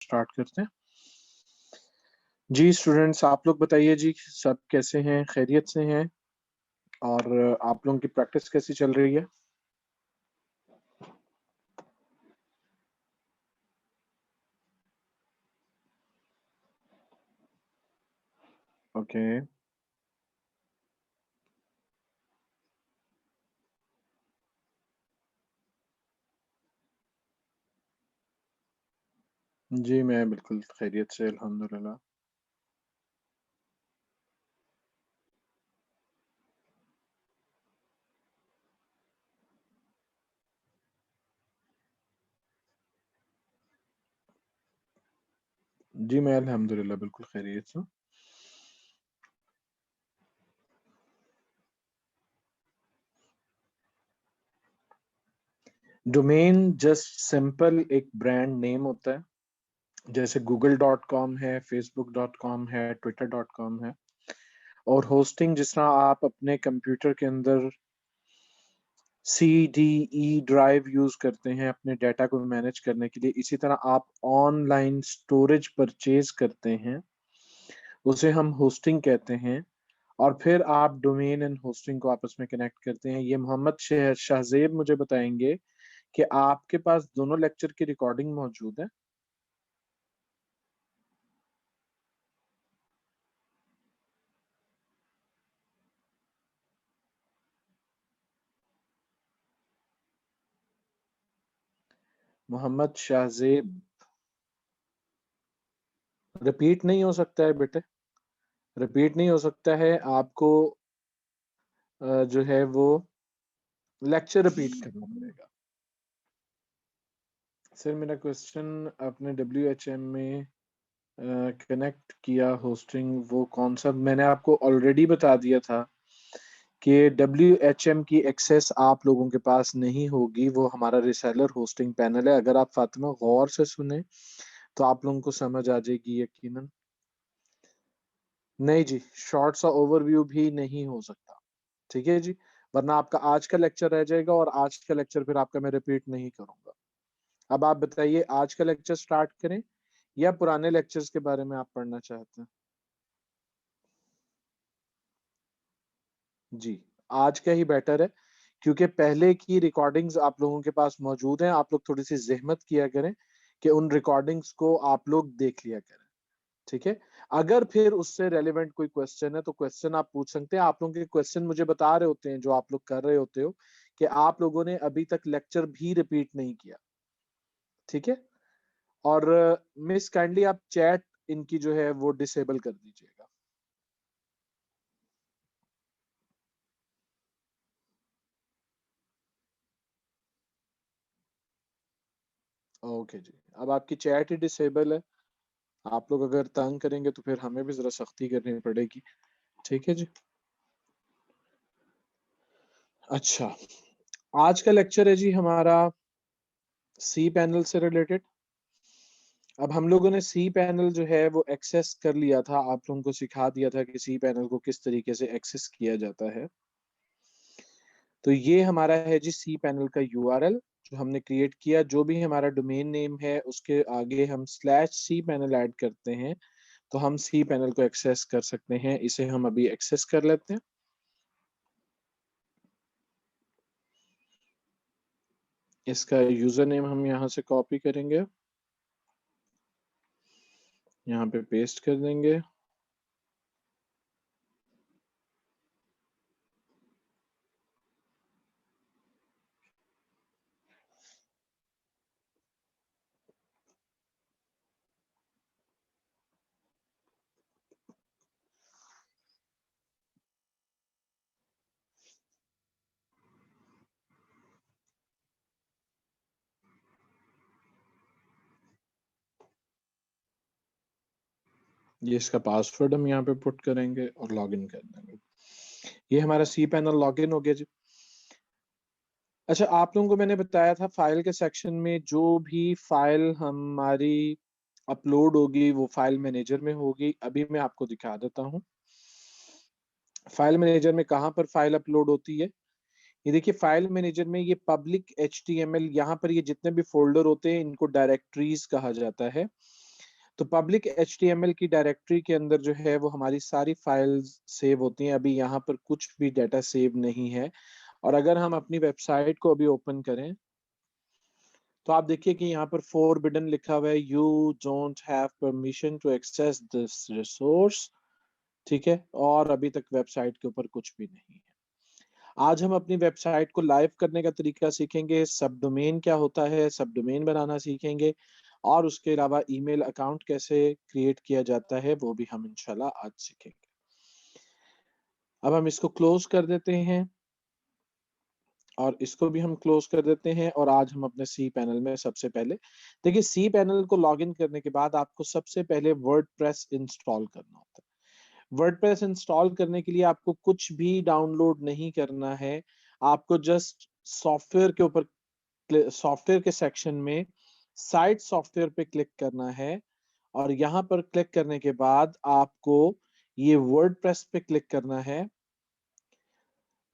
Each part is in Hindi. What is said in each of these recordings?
स्टार्ट करते हैं। जी स्टूडेंट्स, आप लोग बताइए जी, सब कैसे हैं? खैरियत से हैं? और आप लोगों की प्रैक्टिस कैसी चल रही है? ओके। जी मैं बिल्कुल खैरियत से, अल्हम्दुलिल्लाह। जी मैं अल्हम्दुलिल्लाह बिल्कुल खैरियत से हूँ। डोमेन जस्ट सिंपल एक ब्रांड नेम होता है, जैसे google.com है, facebook.com है, twitter.com है। और होस्टिंग जिस तरह आप अपने कंप्यूटर के अंदर CDE ड्राइव यूज करते हैं अपने डाटा को मैनेज करने के लिए, इसी तरह आप ऑनलाइन स्टोरेज परचेज करते हैं, उसे हम होस्टिंग कहते हैं। और फिर आप डोमेन एंड होस्टिंग को आपस में कनेक्ट करते हैं। ये मोहम्मद शाहजेब मुझे बताएंगे कि आपके पास दोनों लेक्चर की रिकॉर्डिंग मौजूद है। मोहम्मद शाहजेब, रिपीट नहीं हो सकता है बेटे, रिपीट नहीं हो सकता है आपको। जो है वो लेक्चर रिपीट करना पड़ेगा। सर मेरा क्वेश्चन, आपने WHM में कनेक्ट किया होस्टिंग, वो कौन सा? मैंने आपको ऑलरेडी बता दिया था कि WHM की एक्सेस आप लोगों के पास नहीं होगी, वो हमारा रिसेलर होस्टिंग पैनल है। अगर आप फातिमा गौर से सुने तो आप लोगों को समझ आ जाएगी यकीनन। नहीं जी, शॉर्ट सा ओवरव्यू भी नहीं हो सकता, ठीक है जी, वरना आपका आज का लेक्चर रह जाएगा और आज का लेक्चर फिर आपका मैं रिपीट नहीं करूंगा। अब आप बताइए, आज का लेक्चर स्टार्ट करें या पुराने लेक्चर्स के बारे में आप पढ़ना चाहते हैं? जी, आज का ही बेटर है, क्योंकि पहले की रिकॉर्डिंग्स आप लोगों के पास मौजूद हैं। आप लोग थोड़ी सी ज़हमत किया करें कि उन रिकॉर्डिंग्स को आप लोग देख लिया करें, ठीक है? अगर फिर उससे रेलेवेंट कोई क्वेश्चन है तो क्वेश्चन आप पूछ सकते हैं। आप लोगों के क्वेश्चन मुझे बता रहे होते हैं, जो आप लोग कर रहे होते हो, कि आप लोगों ने अभी तक लेक्चर भी रिपीट नहीं किया, ठीक है? और मिस काइंडली आप चैट इनकी जो है वो डिसेबल कर दीजिएगा। ओके जी, अब आपकी चैट ही डिसेबल है। आप लोग अगर तंग करेंगे तो फिर हमें भी जरा सख्ती करनी पड़ेगी, ठीक है जी। अच्छा, आज का लेक्चर है जी हमारा सी पैनल से रिलेटेड। अब हम लोगों ने सी पैनल जो है वो एक्सेस कर लिया था, आप लोगों को सिखा दिया था कि सी पैनल को किस तरीके से एक्सेस किया जाता है। तो ये हमारा है जी सी पैनल का URL जो हमने क्रिएट किया। जो भी हमारा डोमेन नेम है उसके आगे हम /सी पैनल ऐड करते हैं तो हम सी पैनल को एक्सेस कर सकते हैं। इसे हम अभी एक्सेस कर लेते हैं। इसका यूजर नेम हम यहाँ से कॉपी करेंगे, यहाँ पे पेस्ट कर देंगे। ये इसका पासवर्ड हम यहाँ पे पुट करेंगे और लॉगिन कर देंगे। ये हमारा सी पैनल लॉगिन हो गया जी। अच्छा, आप लोगों को मैंने बताया था फाइल के सेक्शन में जो भी फाइल हमारी अपलोड होगी वो फाइल मैनेजर में होगी। अभी मैं आपको दिखा देता हूँ फाइल मैनेजर में कहाँ पर फाइल अपलोड होती है। ये देखिए, फाइल मैनेजर में ये पब्लिक HTML, यहाँ पर ये जितने भी फोल्डर होते हैं इनको डायरेक्टरीज कहा जाता है। तो पब्लिक HTML की डायरेक्टरी के अंदर जो है वो हमारी सारी फाइल्स सेव होती हैं। अभी यहाँ पर कुछ भी डाटा सेव नहीं है। और अगर हम अपनी वेबसाइट को अभी ओपन करें तो आप देखिए कि यहाँ पर फोरबिडन लिखा हुआ है, you don't have permission to access this resource. ठीक है, और अभी तक वेबसाइट के ऊपर कुछ भी नहीं है। आज हम अपनी वेबसाइट को लाइव करने का तरीका सीखेंगे, सब डोमेन क्या होता है, सब डोमेन बनाना सीखेंगे, और उसके अलावा ईमेल अकाउंट कैसे क्रिएट किया जाता है वो भी हम इंशाल्लाह आज सीखेंगे। अब हम इसको क्लोज कर देते हैं और इसको भी हम क्लोज कर देते हैं। और आज हम अपने सी पैनल में सबसे पहले देखिए, सी पैनल को लॉगिन करने के बाद आपको सबसे पहले वर्डप्रेस इंस्टॉल करना होता है। वर्डप्रेस इंस्टॉल करने के लिए आपको कुछ भी डाउनलोड नहीं करना है। आपको जस्ट सॉफ्टवेयर के ऊपर, सॉफ्टवेयर के सेक्शन में साइट सॉफ्टवेयर पे क्लिक करना है। और यहाँ पर क्लिक करने के बाद आपको ये वर्डप्रेस पे क्लिक करना है।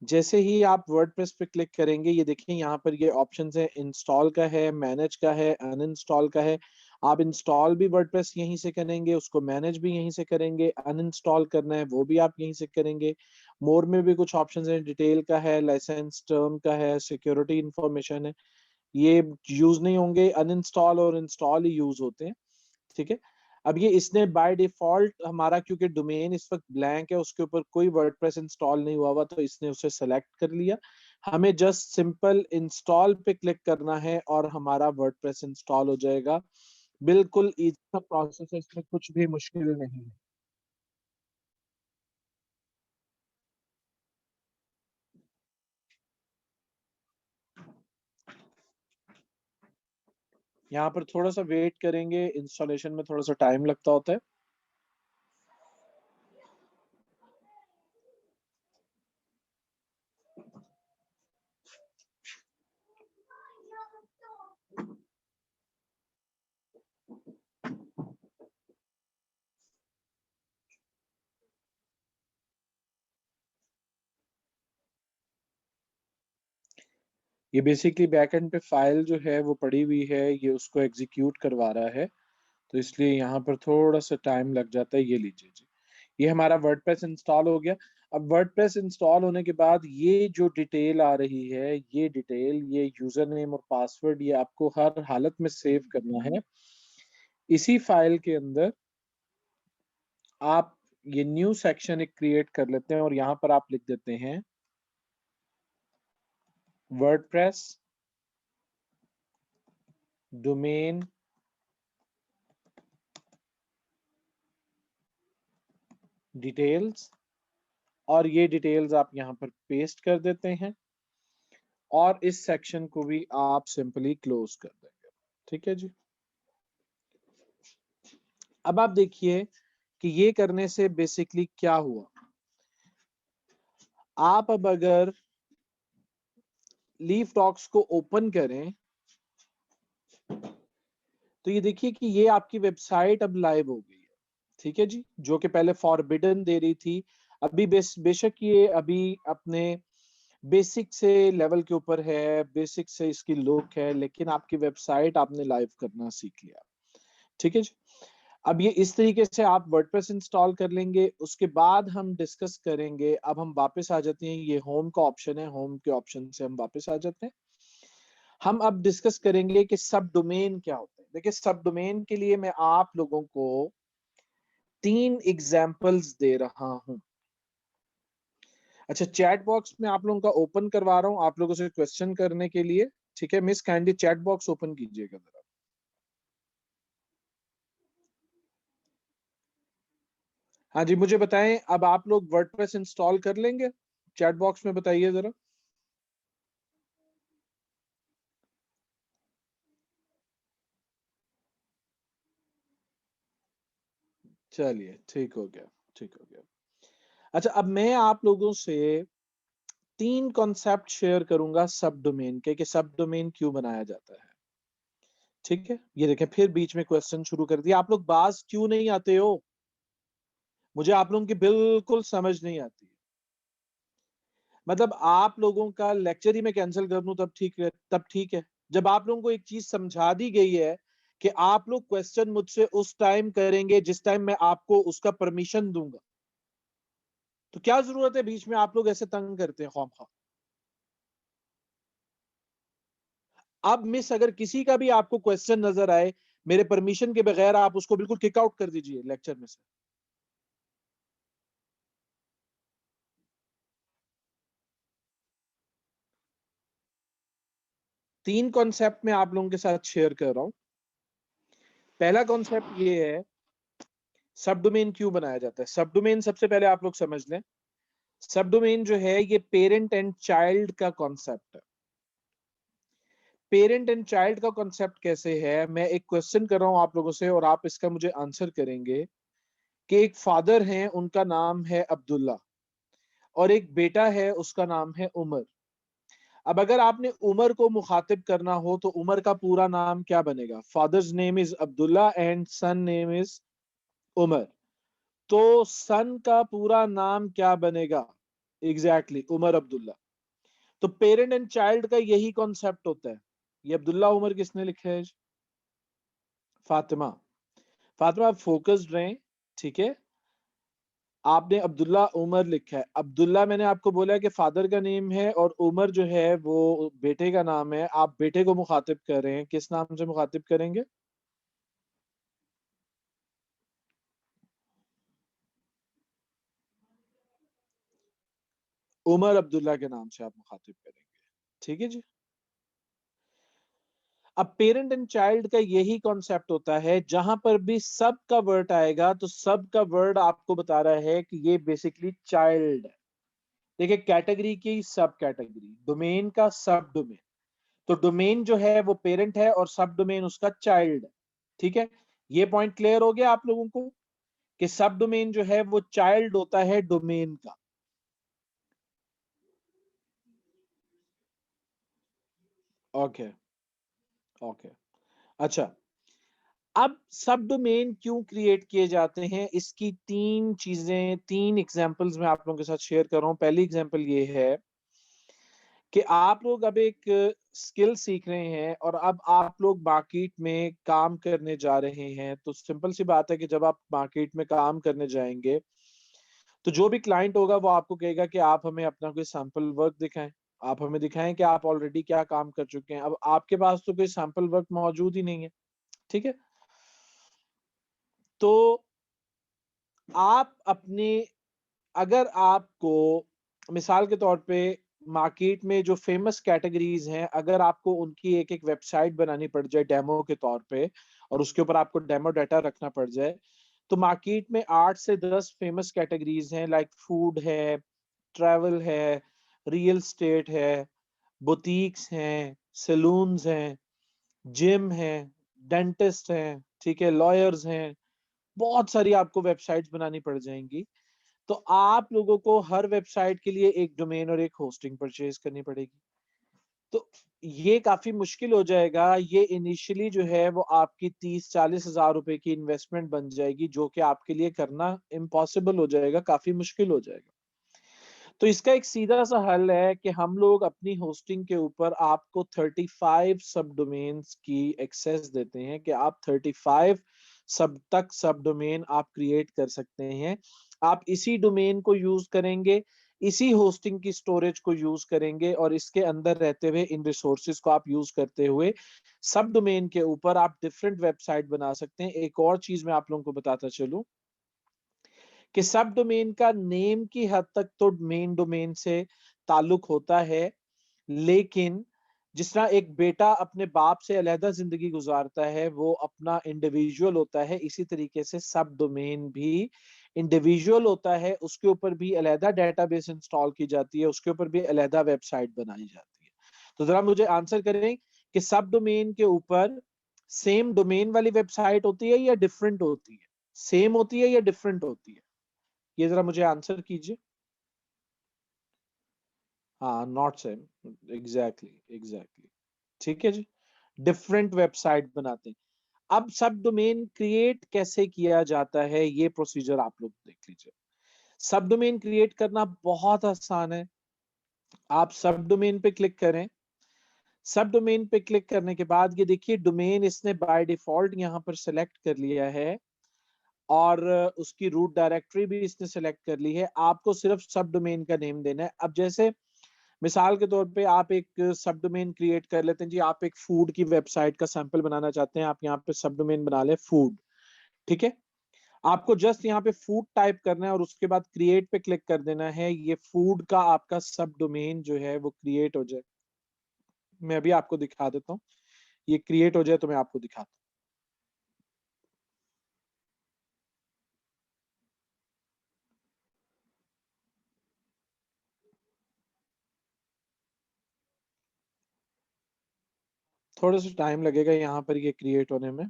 जैसे ही आप वर्डप्रेस पे क्लिक करेंगे, ये देखिए यहाँ पर ये ऑप्शंस है, इंस्टॉल का है, मैनेज का है, अनइंस्टॉल का है। आप इंस्टॉल भी वर्डप्रेस यहीं से करेंगे, उसको मैनेज भी यहीं से करेंगे, अनइंस्टॉल करना है वो भी आप यहीं से करेंगे। मोर में भी कुछ ऑप्शंस हैं, डिटेल का है, लाइसेंस टर्म का है, सिक्योरिटी इंफॉर्मेशन है, ये यूज नहीं होंगे। अनइंस्टॉल और इंस्टॉल ही यूज होते हैं। ठीक है, अब ये इसने बाय डिफॉल्ट हमारा, क्योंकि डोमेन इस वक्त ब्लैंक है, उसके ऊपर कोई वर्डप्रेस इंस्टॉल नहीं हुआ हुआ, तो इसने उसे सेलेक्ट कर लिया। हमें जस्ट सिंपल इंस्टॉल पे क्लिक करना है और हमारा वर्डप्रेस इंस्टॉल हो जाएगा। बिल्कुल इजी सा प्रोसेस है, इसमें कुछ भी मुश्किल नहीं है। यहाँ पर थोड़ा सा वेट करेंगे, इंस्टॉलेशन में थोड़ा सा टाइम लगता होता है। ये बेसिकली बैकएंड पे फाइल जो है वो पड़ी हुई है, ये उसको एग्जीक्यूट करवा रहा है, तो इसलिए यहाँ पर थोड़ा सा टाइम लग जाता है। ये लीजिए जी, ये हमारा वर्डप्रेस इंस्टॉल हो गया। अब वर्डप्रेस इंस्टॉल होने के बाद ये जो डिटेल आ रही है, ये डिटेल, ये यूजर नेम और पासवर्ड, ये आपको हर हालत में सेव करना है। इसी फाइल के अंदर आप ये न्यू सेक्शन एक क्रिएट कर लेते हैं और यहाँ पर आप लिख देते हैं वर्डप्रेस डोमेन डिटेल्स, और ये डिटेल्स आप यहाँ पर पेस्ट कर देते हैं और इस सेक्शन को भी आप सिंपली क्लोज कर देंगे। ठीक है जी। अब आप देखिए कि ये करने से बेसिकली क्या हुआ। आप अब अगर लीफ टॉक्स को ओपन करें तो ये देखिए कि ये आपकी वेबसाइट अब लाइव हो गई है। ठीक है जी, जो कि पहले फॉरबिडन दे रही थी, अभी बेशक ये अभी अपने बेसिक से लेवल के ऊपर है, बेसिक से इसकी लुक है, लेकिन आपकी वेबसाइट आपने लाइव करना सीख लिया। ठीक है जी। अब ये इस तरीके से आप वर्डप्रेस इंस्टॉल कर लेंगे, उसके बाद हम डिस्कस करेंगे। अब हम वापस आ जाते हैं, ये होम का ऑप्शन है, होम के ऑप्शन से हम वापस आ जाते हैं। हम अब डिस्कस करेंगे कि सब डोमेन क्या होते हैं। देखिए, सब डोमेन के लिए मैं आप लोगों को 3 एग्जांपल्स दे रहा हूं। अच्छा, चैट बॉक्स में आप लोगों का ओपन करवा रहा हूं आप लोगों से क्वेश्चन करने के लिए। ठीक है miss, kindly chat box open कीजिएगा जरा। हाँ जी, मुझे बताएं, अब आप लोग वर्डप्रेस इंस्टॉल कर लेंगे? चैट बॉक्स में बताइए जरा। चलिए, ठीक हो गया, ठीक हो गया। अच्छा, अब मैं आप लोगों से 3 कॉन्सेप्ट शेयर करूंगा सब डोमेन के, कि सब डोमेन क्यों बनाया जाता है। ठीक है, ये देखें, फिर बीच में क्वेश्चन शुरू कर दिया। आप लोग बाज क्यों नहीं आते हो? मुझे आप लोगों की बिल्कुल समझ नहीं आती। मतलब आप लोगों का लेक्चर ही मैं कैंसिल कर दूं तब ठीक है, तब ठीक है। जब आप लोगों को एक चीज समझा दी गई है कि आप लोग क्वेश्चन मुझसे उस टाइम करेंगे जिस टाइम मैं आपको उसका परमिशन दूंगा। तो क्या जरूरत है बीच में आप लोग ऐसे तंग करते हैं खौमखा। अब मिस अगर किसी का भी आपको क्वेश्चन नजर आए मेरे परमिशन के बगैर, आप उसको बिल्कुल किक आउट कर दीजिए लेक्चर में से। तीन कॉन्सेप्ट मैं आप लोगों के साथ शेयर कर रहा हूं। पहला कॉन्सेप्ट ये है, सब डोमेन क्यों बनाया जाता है। सब डोमेन सबसे पहले आप लोग समझ लें, सब डोमेन जो है ये पेरेंट एंड चाइल्ड का कॉन्सेप्ट है। पेरेंट एंड चाइल्ड का कॉन्सेप्ट कैसे है, मैं एक क्वेश्चन कर रहा हूं आप लोगों से और आप इसका मुझे आंसर करेंगे कि एक फादर हैं, उनका नाम है अब्दुल्ला, और एक बेटा है उसका नाम है उमर। अब अगर आपने उमर को मुखातिब करना हो तो उमर का पूरा नाम क्या बनेगा। Father's name is Abdullah and son name is Umar. तो सन का पूरा नाम क्या बनेगा, एग्जैक्टली exactly, उमर अब्दुल्ला। तो पेरेंट एंड चाइल्ड का यही कॉन्सेप्ट होता है। ये अब्दुल्ला उमर किसने लिखा है? फातिमा। फातिमा आप फोकस्ड रहें, ठीक है। आपने अब्दुल्ला उमर लिखा है। अब्दुल्ला मैंने आपको बोला है कि फादर का नेम है और उमर जो है वो बेटे का नाम है। आप बेटे को मुखातिब कर रहे हैं, किस नाम से मुखातिब करेंगे? उमर अब्दुल्ला के नाम से आप मुखातिब करेंगे, ठीक है जी। अब पेरेंट एंड चाइल्ड का यही कॉन्सेप्ट होता है, जहां पर भी सब का वर्ड आएगा तो सब का वर्ड आपको बता रहा है कि ये बेसिकली चाइल्ड है। देखिए, कैटेगरी की सब कैटेगरी, डोमेन का सब डोमेन। तो डोमेन जो है वो पेरेंट है और सब डोमेन उसका चाइल्ड है, ठीक है। ये पॉइंट क्लियर हो गया आप लोगों को कि सब डोमेन जो है वो चाइल्ड होता है डोमेन का। ओके, ओके, अच्छा। अब सब डोमेन क्यों क्रिएट किए जाते हैं, इसकी तीन चीजें, तीन एग्जांपल्स मैं आप लोगों के साथ शेयर कर रहा हूं। पहली एग्जांपल ये है कि आप लोग अब एक स्किल सीख रहे हैं और अब आप लोग मार्केट में काम करने जा रहे हैं। तो सिंपल सी बात है कि जब आप मार्केट में काम करने जाएंगे तो जो भी क्लाइंट होगा वो आपको कहेगा कि आप हमें अपना कोई सैंपल वर्क दिखाएं। आप हमें दिखाएं कि आप ऑलरेडी क्या काम कर चुके हैं। अब आपके पास तो कोई सैंपल वर्क मौजूद ही नहीं है, ठीक है। तो आप अपने, अगर आपको मिसाल के तौर पे मार्केट में जो फेमस कैटेगरीज हैं, अगर आपको उनकी एक एक वेबसाइट बनानी पड़ जाए डेमो के तौर पे और उसके ऊपर आपको डेमो डाटा रखना पड़ जाए, तो मार्केट में 8 से 10 फेमस कैटेगरीज हैं। लाइक फूड है, ट्रैवल है, रियल स्टेट है, बुटीक्स हैं, सैलून्स हैं, जिम है, डेंटिस्ट हैं, ठीक है, लॉयर्स हैं। बहुत सारी आपको वेबसाइट्स बनानी पड़ जाएंगी। तो आप लोगों को हर वेबसाइट के लिए एक डोमेन और एक होस्टिंग परचेज करनी पड़ेगी। तो ये काफी मुश्किल हो जाएगा। ये इनिशियली जो है वो आपकी 30-40 हजार रुपए की इन्वेस्टमेंट बन जाएगी, जो कि आपके लिए करना इम्पॉसिबल हो जाएगा, काफी मुश्किल हो जाएगा। तो इसका एक सीधा सा हल है कि हम लोग अपनी होस्टिंग के ऊपर आपको 35 सब डोमेन्स की एक्सेस देते हैं कि आप 35 सब डोमेन आप क्रिएट कर सकते हैं। आप इसी डोमेन को यूज करेंगे, इसी होस्टिंग की स्टोरेज को यूज करेंगे और इसके अंदर रहते हुए इन रिसोर्सेज को आप यूज करते हुए सब डोमेन के ऊपर आप डिफरेंट वेबसाइट बना सकते हैं। एक और चीज मैं आप लोगों को बताता चलूं कि सब डोमेन का नेम की हद तक तो मेन डोमेन से ताल्लुक होता है, लेकिन जिस तरह एक बेटा अपने बाप से अलहदा जिंदगी गुजारता है, वो अपना इंडिविजुअल होता है, इसी तरीके से सब डोमेन भी इंडिविजुअल होता है। उसके ऊपर भी अलहदा डेटाबेस इंस्टॉल की जाती है, उसके ऊपर भी अलहदा वेबसाइट बनाई जाती है। तो जरा मुझे आंसर करें कि सब डोमेन के ऊपर सेम डोमेन वाली वेबसाइट होती है या डिफरेंट होती है, सेम होती है या डिफरेंट होती है? ये जरा मुझे आंसर कीजिए। हाँ, नॉट सेम, एग्जैक्टली, एग्जैक्टली, ठीक है जी। डिफरेंट वेबसाइट बनाते हैं। अब सब डोमेन क्रिएट कैसे किया जाता है, ये प्रोसीजर आप लोग देख लीजिए। सब डोमेन क्रिएट करना बहुत आसान है। आप सब डोमेन पे क्लिक करें, सब डोमेन पे क्लिक करने के बाद ये देखिए डोमेन इसने बाय डिफॉल्ट यहाँ पर सेलेक्ट कर लिया है और उसकी रूट डायरेक्टरी भी इसने सेलेक्ट कर ली है। आपको सिर्फ सब डोमेन का नेम देना है। अब जैसे मिसाल के तौर पे आप एक सब डोमेन क्रिएट कर लेते हैं जी, आप एक फूड की वेबसाइट का सैंपल बनाना चाहते हैं, आप यहाँ पे सब डोमेन बना ले फूड, ठीक है। आपको जस्ट यहाँ पे फूड टाइप करना है और उसके बाद क्रिएट पे क्लिक कर देना है। ये फूड का आपका सब डोमेन जो है वो क्रिएट हो जाए। मैं अभी आपको दिखा देता हूँ, ये क्रिएट हो जाए तो मैं आपको दिखाता हूँ। थोड़ा सा टाइम लगेगा यहाँ पर ये क्रिएट होने में।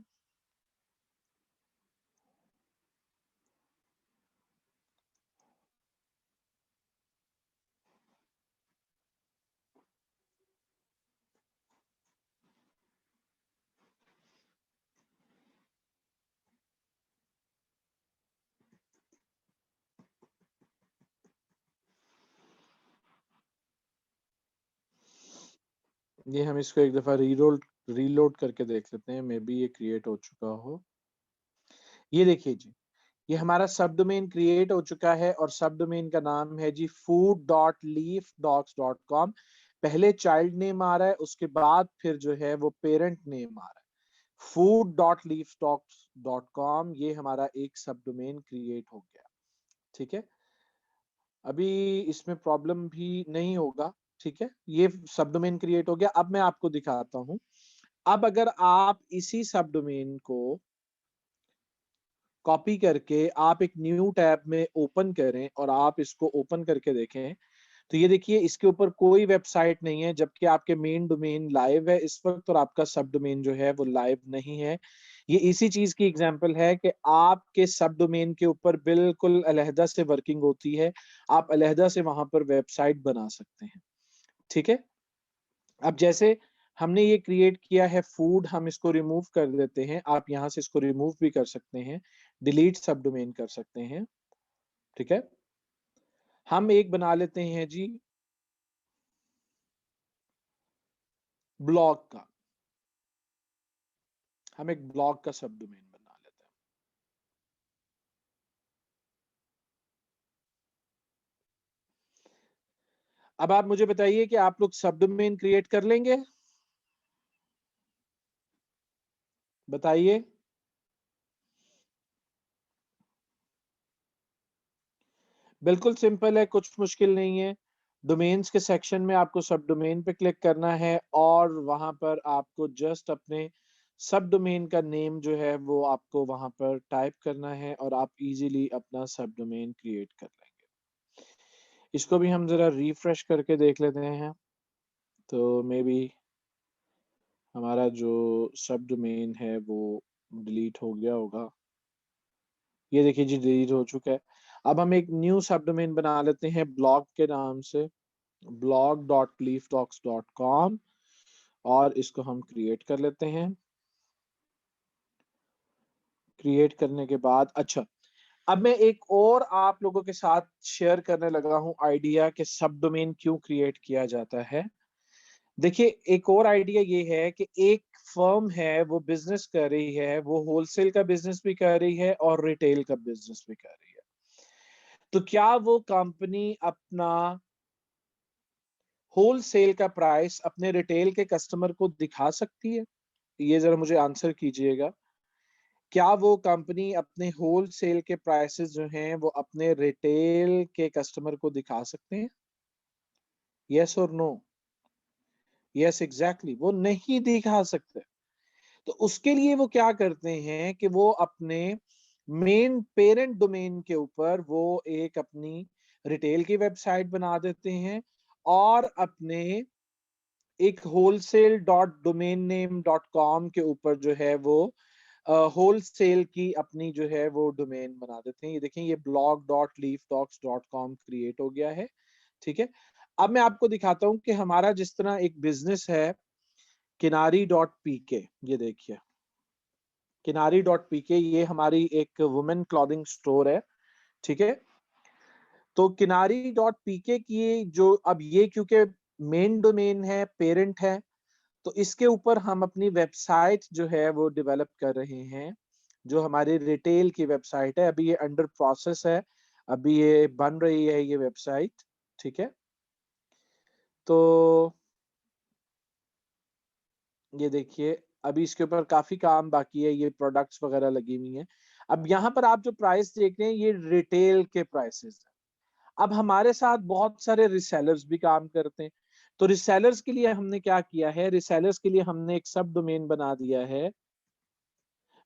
ये हम इसको एक दफा रीलोड करके देख लेते हैं, मे बी ये क्रिएट हो चुका हो। ये देखिए जी, ये हमारा सब डोमेन क्रिएट हो चुका है और सब डोमेन का नाम है जी food.leafdocs.com। पहले चाइल्ड नेम आ रहा है, उसके बाद फिर जो है वो पेरेंट नेम आ रहा है। food.leafdocs.com ये हमारा एक सब डोमेन क्रिएट हो गया, ठीक है। अभी इसमें प्रॉब्लम भी नहीं होगा, ठीक है। ये सब डोमेन क्रिएट हो गया। अब मैं आपको दिखाता हूं। अब अगर आप इसी सब डोमेन को कॉपी करके आप एक न्यू टैब में ओपन करें और आप इसको ओपन करके देखें, तो ये देखिए इसके ऊपर कोई वेबसाइट नहीं है, जबकि आपके मेन डोमेन लाइव है इस वक्त और आपका सब डोमेन जो है वो लाइव नहीं है। ये इसी चीज की एग्जांपल है कि आपके सब डोमेन के ऊपर बिल्कुल अलहदा से वर्किंग होती है। आप अलहदा से वहां पर वेबसाइट बना सकते हैं, ठीक है। अब जैसे हमने ये क्रिएट किया है फूड, हम इसको रिमूव कर देते हैं। आप यहां से इसको रिमूव भी कर सकते हैं, डिलीट सब डोमेन कर सकते हैं, ठीक है। हम एक बना लेते हैं जी ब्लॉग का, हम एक ब्लॉग का सब डोमेन बना लेते हैं। अब आप मुझे बताइए कि आप लोग सब डोमेन क्रिएट कर लेंगे, बताइए। बिल्कुल सिंपल है, कुछ मुश्किल नहीं है। डोमेन्स के सेक्शन में आपको सब डोमेन पे क्लिक करना है और वहां पर आपको जस्ट अपने सब डोमेन का नेम जो है वो आपको वहां पर टाइप करना है और आप इजीली अपना सब डोमेन क्रिएट कर लेंगे। इसको भी हम जरा रिफ्रेश करके देख लेते हैं, तो मे बी हमारा जो सब डोमेन है वो डिलीट हो गया होगा। ये देखिए जी डिलीट हो चुका है। अब हम एक न्यू सब डोमेन बना लेते हैं ब्लॉग के नाम से, blog.leafdocs.com, और इसको हम क्रिएट कर लेते हैं। क्रिएट करने के बाद अच्छा, अब मैं एक और आप लोगों के साथ शेयर करने लगा हूं आइडिया कि सब डोमेन क्यों क्रिएट किया जाता है। देखिए एक और आइडिया ये है कि एक फर्म है वो बिजनेस कर रही है, वो होलसेल का बिजनेस भी कर रही है और रिटेल का बिजनेस भी कर रही है। तो क्या वो कंपनी अपना होलसेल का प्राइस अपने रिटेल के कस्टमर को दिखा सकती है? ये जरा मुझे आंसर कीजिएगा। क्या वो कंपनी अपने होलसेल के प्राइसेस जो हैं वो अपने रिटेल के कस्टमर को दिखा सकते हैं? यस और नो? यस एग्जैक्टली, वो नहीं दिखा सकते। तो उसके लिए वो क्या करते हैं कि वो अपने मेन पेरेंट डोमेन के ऊपर वो एक अपनी रिटेल की वेबसाइट बना देते हैं और अपने एक wholesale dot domain name dot com के ऊपर जो है वो होलसेल की अपनी जो है वो डोमेन बना देते हैं। ये देखें, ये blog.leafdocs.com क्रिएट हो गया है, ठीक है। अब मैं आपको दिखाता हूं कि हमारा जिस तरह एक बिजनेस है किनारी डॉट पीके, ये देखिए किनारी डॉट पीके, ये हमारी एक वुमेन क्लॉथिंग स्टोर है, ठीक है। तो किनारी डॉट पीके की जो अब ये क्योंकि मेन डोमेन है, पेरेंट है, तो इसके ऊपर हम अपनी वेबसाइट जो है वो डेवलप कर रहे हैं, जो हमारी रिटेल की वेबसाइट है। अभी ये अंडर प्रोसेस है, अभी ये बन रही है ये वेबसाइट, ठीक है। तो ये देखिए, अभी इसके ऊपर काफी काम बाकी है, ये प्रोडक्ट्स वगैरह लगी हुई हैं। अब यहाँ पर आप जो प्राइस देख रहे हैं ये रिटेल के प्राइसेस हैं। अब हमारे साथ बहुत सारे रिसेलर्स भी काम करते हैं, तो रिसेलर्स के लिए हमने क्या किया है, रिसेलर्स के लिए हमने एक सब डोमेन बना दिया है,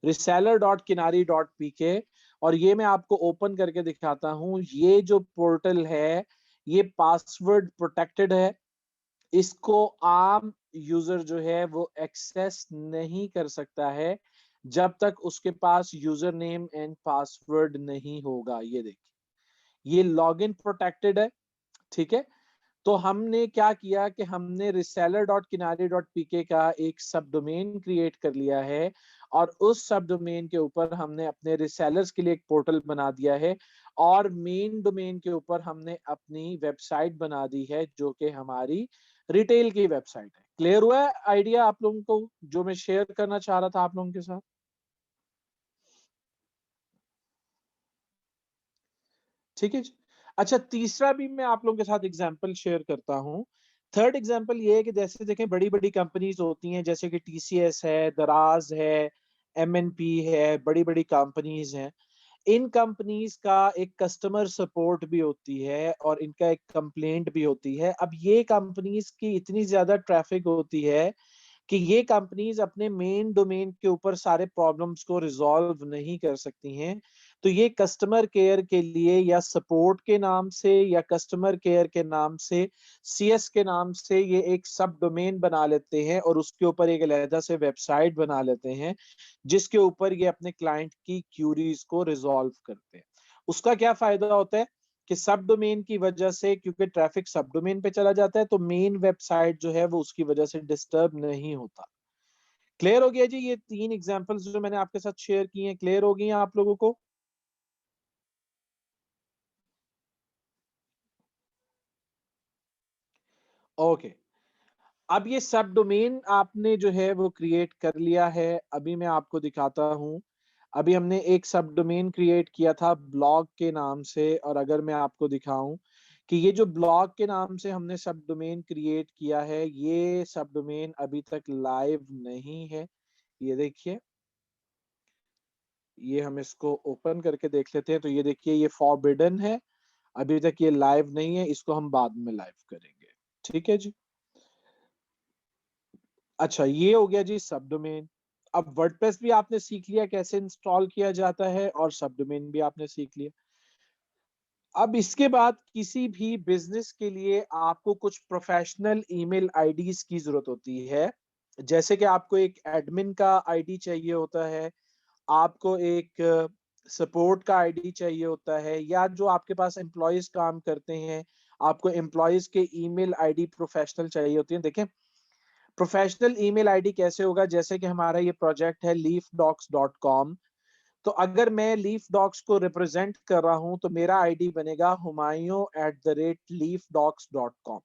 reseller.kinari.pk। और ये मैं आपको ओपन करके दिखाता हूँ। ये जो पोर्टल है ये पासवर्ड प्रोटेक्टेड है, इसको आम यूजर जो है वो एक्सेस नहीं कर सकता है जब तक उसके पास यूजर नेम एंड पासवर्ड नहीं होगा। ये देखिए, ये लॉगिन प्रोटेक्टेड है, ठीक है। तो हमने क्या किया कि हमने reseller.kinari.pk का एक सब डोमेन क्रिएट कर लिया है, और उस सब डोमेन के ऊपर हमने अपने रिसेलर्स के लिए एक पोर्टल बना दिया है, और मेन डोमेन के ऊपर हमने अपनी वेबसाइट बना दी है जो कि हमारी रिटेल की वेबसाइट है। क्लियर हुआ है आइडिया आप लोगों को, जो मैं शेयर करना चाह रहा था आप लोगों के साथ? ठीक है जी। अच्छा, तीसरा भी मैं आप लोगों के साथ एग्जांपल शेयर करता हूँ। थर्ड एग्जांपल ये है कि जैसे देखें बड़ी बड़ी कंपनीज होती हैं, जैसे कि टीसीएस है, दराज है, एमएनपी है, बड़ी बड़ी कंपनीज हैं। इन कंपनीज का एक कस्टमर सपोर्ट भी होती है और इनका एक कंप्लेंट भी होती है। अब ये कंपनीज की इतनी ज्यादा ट्रैफिक होती है कि ये कंपनीज अपने मेन डोमेन के ऊपर सारे प्रॉब्लम्स को रिजॉल्व नहीं कर सकती हैं। तो ये कस्टमर केयर के लिए या सपोर्ट के नाम से या कस्टमर केयर के नाम से, सीएस के नाम से ये एक सब डोमेन बना लेते हैं और उसके ऊपर एक अलहदा से वेबसाइट बना लेते हैं जिसके ऊपर ये अपने क्लाइंट की क्यूरीज को रिजॉल्व करते हैं। उसका क्या फायदा होता है कि सब डोमेन की वजह से, क्योंकि ट्रैफिक सब डोमेन पे चला जाता है, तो मेन वेबसाइट जो है वो उसकी वजह से डिस्टर्ब नहीं होता। क्लियर हो गया जी? ये तीन एग्जांपल्स जो मैंने आपके साथ शेयर किए हैं, क्लियर हो गई हैं आप लोगों को? ओके। अब ये सब डोमेन आपने जो है वो क्रिएट कर लिया है। अभी मैं आपको दिखाता हूँ। अभी हमने एक सब डोमेन क्रिएट किया था ब्लॉग के नाम से, और अगर मैं आपको दिखाऊं कि ये जो ब्लॉग के नाम से हमने सब डोमेन क्रिएट किया है, ये सब डोमेन अभी तक लाइव नहीं है। ये देखिए, ये हम इसको ओपन करके देख लेते हैं। तो ये देखिए, ये फॉरबिडन है, अभी तक ये लाइव नहीं है, इसको हम बाद में लाइव करेंगे। ठीक है जी। अच्छा, ये हो गया जी सब डोमेन। अब वर्डप्रेस भी आपने सीख लिया कैसे इंस्टॉल किया जाता है, और सब डोमेन भी आपने सीख लिया। अब इसके बाद किसी भी बिजनेस के लिए आपको कुछ प्रोफेशनल ईमेल आईडीज की जरूरत होती है। जैसे कि आपको एक एडमिन का आईडी चाहिए होता है, आपको एक सपोर्ट का आईडी चाहिए होता है, या जो आपके पास एम्प्लॉयज काम करते हैं आपको एम्प्लॉयज के ईमेल आईडी प्रोफेशनल चाहिए होती है। देखें, प्रोफेशनल ईमेल आईडी कैसे होगा, जैसे कि हमारा ये प्रोजेक्ट है leafdocs.com। तो अगर मैं लीफ डॉक्स को रिप्रेजेंट कर रहा हूं तो मेरा आईडी बनेगा humayun@leafdocs.com।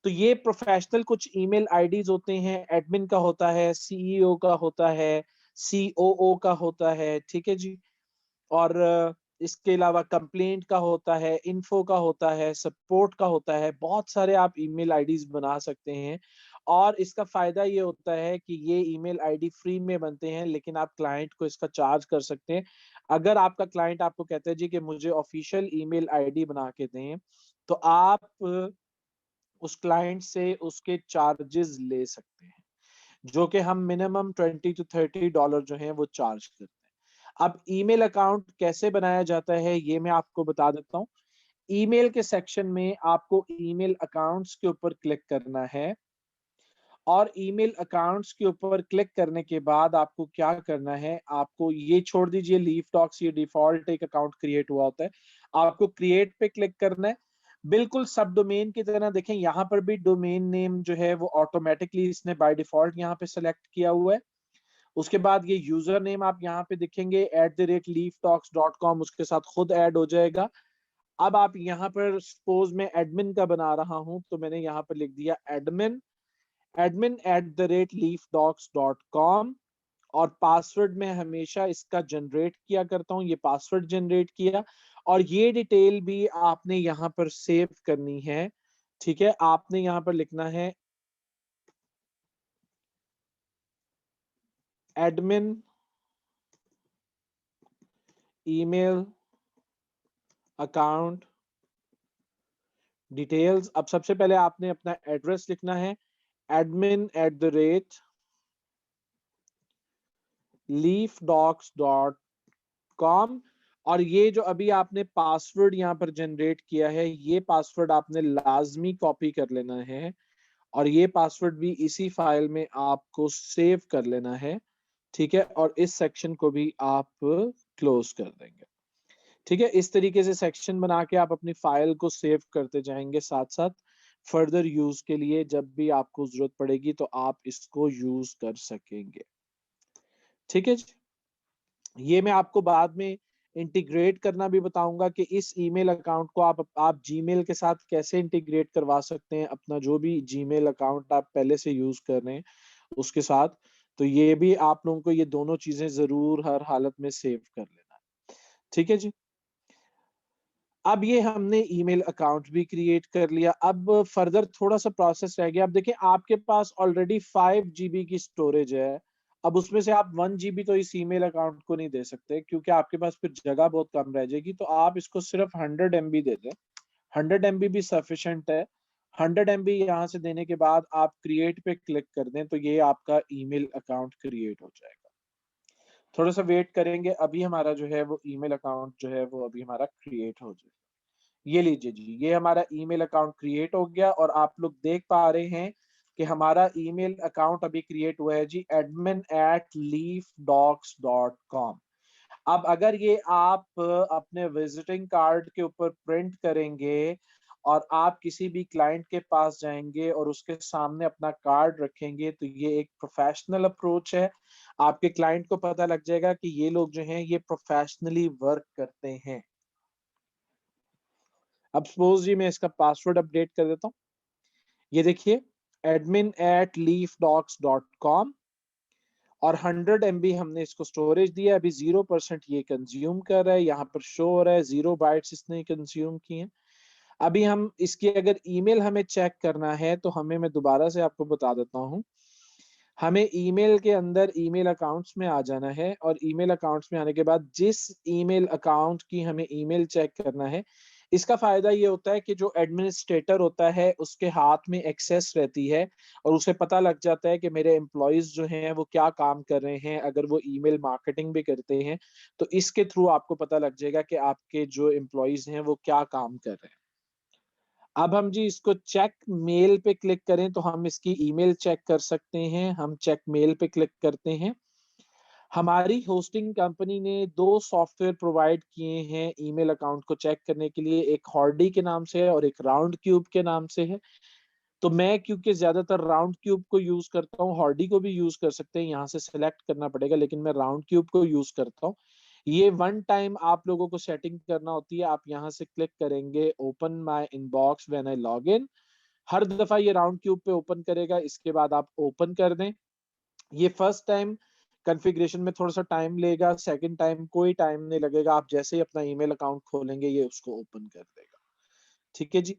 तो ये प्रोफेशनल कुछ ईमेल आईडीज होते हैं। एडमिन का होता है, सीईओ का होता है, सीओओ का होता है, ठीक है जी। और इसके अलावा कंप्लेंट का होता है, इन्फो का होता है, सपोर्ट का होता है। बहुत सारे आप ईमेल आईडीज बना सकते हैं, और इसका फायदा ये होता है कि ये ईमेल आईडी फ्री में बनते हैं, लेकिन आप क्लाइंट को इसका चार्ज कर सकते हैं। अगर आपका क्लाइंट आपको कहता है जी कि मुझे ऑफिशियल ईमेल आईडी बना के दें, तो आप उस क्लाइंट से उसके चार्जेस ले सकते हैं, जो कि हम मिनिमम $20 to $30 जो है वो चार्ज करते हैं। अब ईमेल अकाउंट कैसे बनाया जाता है ये मैं आपको बता देता हूँ। ईमेल के सेक्शन में आपको ईमेल अकाउंट्स के ऊपर क्लिक करना है, और ईमेल अकाउंट्स के ऊपर क्लिक करने के बाद आपको क्या करना है, आपको ये छोड़ दीजिए लीफ टॉक्स, ये डिफॉल्ट एक अकाउंट क्रिएट हुआ होता है। आपको क्रिएट पे क्लिक करना है। बिल्कुल सब डोमेन की तरह देखें, यहाँ पर भी डोमेन नेम जो है वो ऑटोमेटिकली इसने बाय डिफॉल्ट यहाँ पे सेलेक्ट किया हुआ है। उसके बाद ये यूजर नेम आप यहाँ पे दिखेंगे @leaftalks.com, उसके साथ खुद ऐड हो जाएगा। अब आप यहाँ पर सपोज मैं एडमिन का बना रहा हूं, तो मैंने यहाँ पर लिख दिया एडमिन admin@leafdocs.com, और पासवर्ड में हमेशा इसका जनरेट किया करता हूं, ये पासवर्ड जनरेट किया, और ये डिटेल भी आपने यहाँ पर सेव करनी है। ठीक है, आपने यहाँ पर लिखना है एडमिन ईमेल अकाउंट डिटेल्स। अब सबसे पहले आपने अपना एड्रेस लिखना है admin@leafdocs.com, और ये जो अभी आपने पासवर्ड यहाँ पर जनरेट किया है, ये पासवर्ड आपने लाजमी कॉपी कर लेना है, और ये पासवर्ड भी इसी फाइल में आपको सेव कर लेना है। ठीक है, और इस सेक्शन को भी आप क्लोज कर देंगे। ठीक है, इस तरीके से सेक्शन बना के आप अपनी फाइल को सेव करते जाएंगे, साथ साथ फर्दर यूज के लिए जब भी आपको जरूरत पड़ेगी तो आप इसको यूज कर सकेंगे। ठीक है जी, ये मैं आपको बाद में इंटीग्रेट करना भी बताऊंगा कि इस ईमेल अकाउंट को आप जीमेल के साथ कैसे इंटीग्रेट करवा सकते हैं, अपना जो भी जीमेल अकाउंट आप पहले से यूज कर रहे हैं उसके साथ। तो ये भी आप लोगों को ये दोनों चीजें जरूर हर हालत में सेव कर लेना है। ठीक है जी, अब ये हमने ईमेल अकाउंट भी क्रिएट कर लिया। अब फर्दर थोड़ा सा प्रोसेस रह गया। अब देखिए, आपके पास ऑलरेडी 5 GB की स्टोरेज है। अब उसमें से आप 1 GB तो इस ईमेल अकाउंट को नहीं दे सकते, क्योंकि आपके पास फिर जगह बहुत कम रह जाएगी। तो आप इसको सिर्फ 100 MB दे दें, 100 MB भी सफिशिएंट है। 100 MB यहाँ से देने के बाद आप क्रिएट पे क्लिक कर दें तो ये आपका ईमेल अकाउंट क्रिएट हो जाएगा। थोड़ा सा वेट करेंगे, अभी हमारा जो है वो ईमेल अकाउंट जो है वो अभी हमारा क्रिएट हो जाएगा। ये लीजिए जी, ये हमारा ईमेल अकाउंट क्रिएट हो गया, और आप लोग देख पा रहे हैं कि हमारा ईमेल अकाउंट अभी क्रिएट हुआ है जी, admin@leafdocs.com। अब अगर ये आप अपने विजिटिंग कार्ड के ऊपर प्रिंट करेंगे और आप किसी भी क्लाइंट के पास जाएंगे और उसके सामने अपना कार्ड रखेंगे, तो ये एक प्रोफेशनल अप्रोच है। आपके क्लाइंट को पता लग जाएगा कि ये लोग जो हैं ये प्रोफेशनली वर्क करते हैं। अब सपोज जी मैं इसका पासवर्ड अपडेट कर देता हूँ। ये देखिए, admin@leafdocs.com, और 100 MB हमने इसको स्टोरेज दिया। अभी 0% ये कंज्यूम कर रहा है, यहाँ पर शो हो रहा है 0 बाइट्स इसने कंज्यूम किए हैं। अभी हम इसकी अगर ईमेल हमें चेक करना है तो हमें, मैं दोबारा से आपको बता देता हूँ, हमें ईमेल के अंदर ईमेल अकाउंट्स में आ जाना है, और ईमेल अकाउंट्स में आने के बाद जिस ईमेल अकाउंट की हमें ईमेल चेक करना है, इसका फायदा ये होता है कि जो एडमिनिस्ट्रेटर होता है उसके हाथ में एक्सेस रहती है, और उसे पता लग जाता है कि मेरे एम्प्लॉयज जो हैं वो क्या काम कर रहे हैं। अगर वो ईमेल मार्केटिंग भी करते हैं तो इसके थ्रू आपको पता लग जाएगा कि आपके जो एम्प्लॉयज हैं वो क्या काम कर रहे हैं। अब हम जी इसको चेक मेल पे क्लिक करें तो हम इसकी ईमेल चेक कर सकते हैं। हम चेक मेल पे क्लिक करते हैं। हमारी होस्टिंग कंपनी ने 2 सॉफ्टवेयर प्रोवाइड किए हैं ईमेल अकाउंट को चेक करने के लिए, एक हॉर्डी के नाम से है और एक राउंड क्यूब के नाम से है। तो मैं क्योंकि ज्यादातर राउंड क्यूब को यूज करता हूँ, हॉर्डी को भी यूज कर सकते हैं, यहाँ से सिलेक्ट करना पड़ेगा, लेकिन मैं राउंड क्यूब को यूज करता हूँ। ये वन टाइम आप लोगों को सेटिंग करना होती है। आप यहाँ से क्लिक करेंगे open my inbox when I log in. हर दफा ये राउंड क्यूब पे ओपन करेगा, इसके बाद आप ओपन कर दें। ये फर्स्ट टाइम कॉन्फ़िगरेशन में थोड़ा सा टाइम लेगा, सेकंड टाइम कोई टाइम नहीं लगेगा। आप जैसे ही अपना ईमेल अकाउंट खोलेंगे ये उसको ओपन कर देगा। ठीक है जी,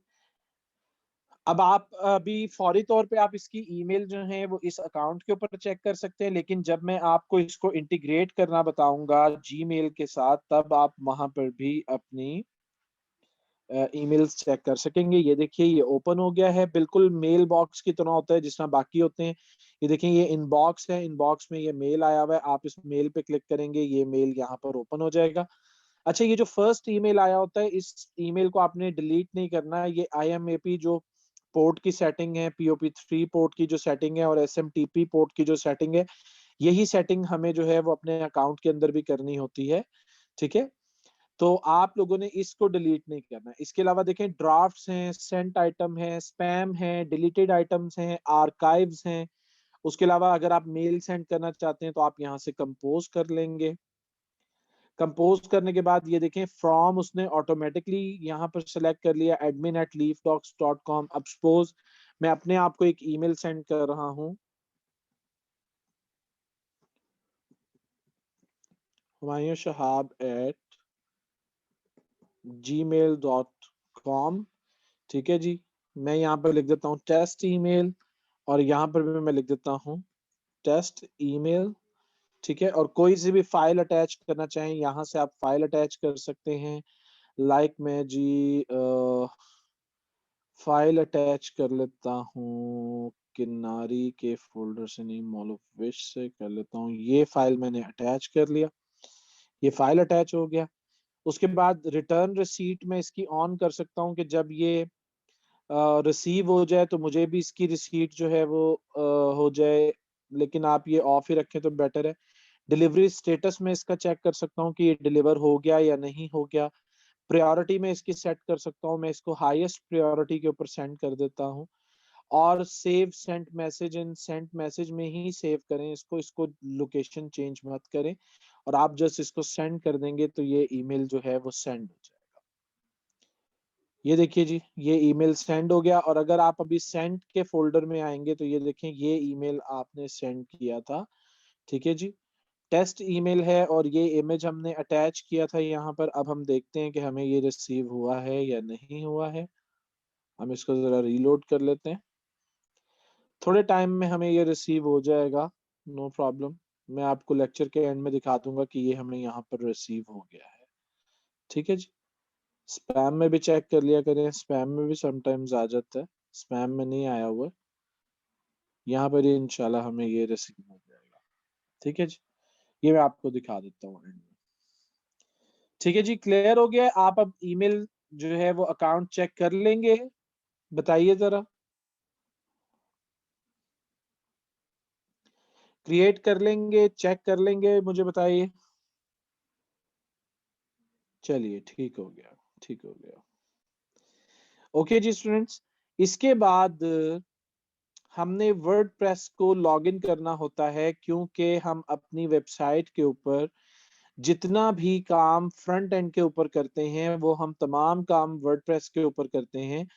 अब आप अभी फौरी तौर पे आप इसकी ईमेल जो है वो इस अकाउंट के ऊपर चेक कर सकते हैं, लेकिन जब मैं आपको इसको इंटीग्रेट करना बताऊंगा जीमेल के साथ, तब आप वहां पर भी अपनी ईमेल्स चेक कर सकेंगे। ये देखिए, ये ओपन हो गया है, बिल्कुल मेल बॉक्स की तरह होता है जिस तरह बाकी होते हैं। ये देखिए, ये इनबॉक्स है, इनबॉक्स में ये मेल आया हुआ है। आप इस मेल पे क्लिक करेंगे, ये मेल यहाँ पर ओपन हो जाएगा। अच्छा, ये जो फर्स्ट ईमेल आया होता है, इस ईमेल को आपने डिलीट नहीं करना है। ये IMAP जो पोर्ट की सेटिंग है, POP3 पोर्ट की जो सेटिंग है, और SMTP पोर्ट की जो सेटिंग है, यही सेटिंग हमें जो है वो अपने अकाउंट के अंदर भी करनी होती है। ठीक है, तो आप लोगों ने इसको डिलीट नहीं करना है। इसके अलावा देखें, ड्राफ्ट्स हैं, सेंट आइटम है, स्पैम है, डिलीटेड आइटम्स हैं, आर्काइव्स हैं। उसके अलावा अगर आप मेल सेंड करना चाहते हैं तो आप यहाँ से कंपोज कर लेंगे। कंपोज करने के बाद ये देखें, फ्रॉम उसने ऑटोमेटिकली यहाँ पर सेलेक्ट कर लिया admin@leafdocs.com। अब सपोज मैं अपने आप को एक ईमेल सेंड कर रहा हूं, humayunshahab@gmail.com। ठीक है जी, मैं यहाँ पर लिख देता हूँ टेस्ट ईमेल, और यहाँ पर भी मैं लिख देता हूँ टेस्ट ईमेल। ठीक है, और कोई सी भी फाइल अटैच करना चाहें यहाँ से आप फाइल अटैच कर सकते हैं। लाइक मैं जी फाइल अटैच कर लेता हूँ किनारी के फोल्डर से, नहीं मॉल ऑफ विश से कर लेता हूँ। ये फाइल मैंने अटैच कर लिया, ये फाइल अटैच हो गया। उसके बाद रिटर्न रिसीट में इसकी ऑन कर सकता हूँ कि जब ये रिसीव हो जाए तो मुझे भी इसकी रिसीट जो है वो हो जाए, लेकिन आप ये ऑफ ही रखें तो बेटर है। डिलीवरी स्टेटस में इसका चेक कर सकता हूँ कि ये डिलीवर हो गया या नहीं हो गया। प्रायोरिटी में इसकी सेट कर सकता हूँ, मैं इसको हाईएस्ट प्रायोरिटी के ऊपर सेंड कर देता हूँ। और सेव सेंट मैसेज, इन सेंट मैसेज में ही सेव करें इसको, इसको लोकेशन चेंज मत करें। और आप जस्ट इसको सेंड कर देंगे तो ये ईमेल जो है वो सेंड हो जाएगा। ये देखिए जी, ये ईमेल सेंड हो गया। और अगर आप अभी सेंड के फोल्डर में आएंगे तो ये देखें, ये ईमेल आपने सेंड किया था। ठीक है जी, टेस्ट ईमेल है, और ये इमेज हमने अटैच किया था यहाँ पर। अब हम देखते हैं कि हमें ये रिसीव हुआ है या नहीं हुआ है। हम इसको जरा रीलोड कर लेते हैं, थोड़े टाइम में हमें ये रिसीव हो जाएगा, नो प्रॉब्लम। मैं आपको लेक्चर के एंड में दिखा दूंगा कि ये हमें यहाँ पर रिसीव हो गया है। ठीक है जी, स्पैम में भी चेक कर लिया करें, स्पैम में भी समटाइम्स आ जाता है, स्पैम में नहीं आया हुआ। यहाँ पर ये इंशाल्लाह हमें ये रिसीव हो जाएगा। ठीक है जी, ये मैं आपको दिखा देता हूँ एंड में। ठीक है जी, क्लियर हो गया। आप अब ईमेल जो है वो अकाउंट चेक कर लेंगे, बताइए जरा। क्रिएट कर लेंगे, चेक कर लेंगे, मुझे बताइए। चलिए ठीक हो गया, ठीक हो गया। ओके जी स्टूडेंट्स, इसके बाद हमने वर्डप्रेस को लॉगिन करना होता है, क्योंकि हम अपनी वेबसाइट के ऊपर जितना भी काम फ्रंट एंड के ऊपर करते हैं वो हम तमाम काम वर्डप्रेस के ऊपर करते हैं।